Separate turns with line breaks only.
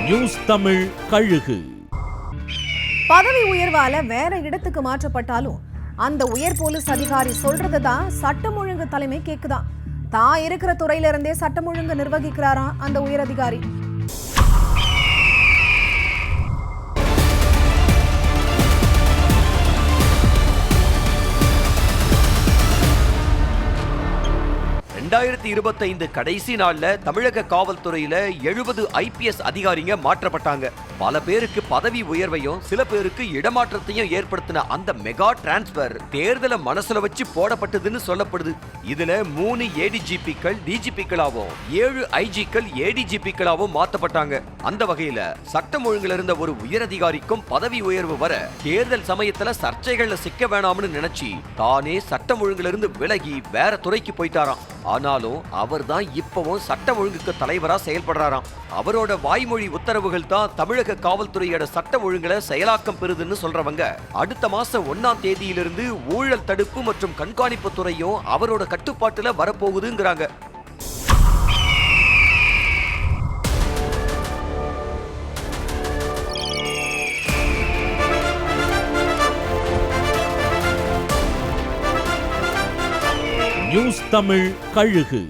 News Tamil கழுகு.
பதவி உயர்வால வேற இடத்துக்கு மாற்றப்பட்டாலும் அந்த உயர் போலீஸ் அதிகாரி சொல்றது தான் சட்டம் ஒழுங்கு தலைமை கேக்குதான். தான் இருக்கிற துறையில இருந்தே சட்டம் ஒழுங்கு நிர்வகிக்கிறாராம் அந்த உயர் அதிகாரி.
கடைசி நாள்ல தமிழக காவல்துறையில 70 IPS அதிகாரிங்க மாற்றப்பட்டாங்க. பல பேருக்கு பதவி உயர்வையும் சில பேருக்கு இடமாற்றத்தையும் ஏற்படுத்தின அந்த மெகா டிரான்ஸ்பர் தேர்தலை மனசுல வச்சு போடப்பட்டதுன்னு சொல்லப்படுது. இதுல 3 ADGPக்கள் DGPக்களாவும் 7 IGக்கள் ADGPக்களாவும் மாத்தப்பட்டாங்க. அந்த வகையில சட்டம் ஒழுங்குல இருந்த ஒரு உயர் அதிகாரிக்கும் பதவி உயர்வு வர தேர்தல் சமயத்துல சர்ச்சைகள்ல சிக்க வேணாம்னு நினைச்சு தானே சட்டம் ஒழுங்குல இருந்து விலகி வேற துறைக்கு போயிட்டாராம். ஆனாலும் அவர் தான் இப்பவும் சட்டம் ஒழுங்குக்கு தலைவரா செயல்படுறாராம். அவரோட வாய்மொழி உத்தரவுகள் தான் தமிழக காவல்துறையோட சட்டம் ஒழுங்குல செயலாக்கம் பெறுதுன்னு சொல்றவங்க அடுத்த மாசம் 1ஆம் தேதியிலிருந்து ஊழல் தடுப்பு மற்றும் கண்காணிப்பு துறையும் அவரோட கட்டுப்பாட்டுல வரப்போகுதுங்கிறாங்க.
நியூஸ் தமிழ் கழுகு.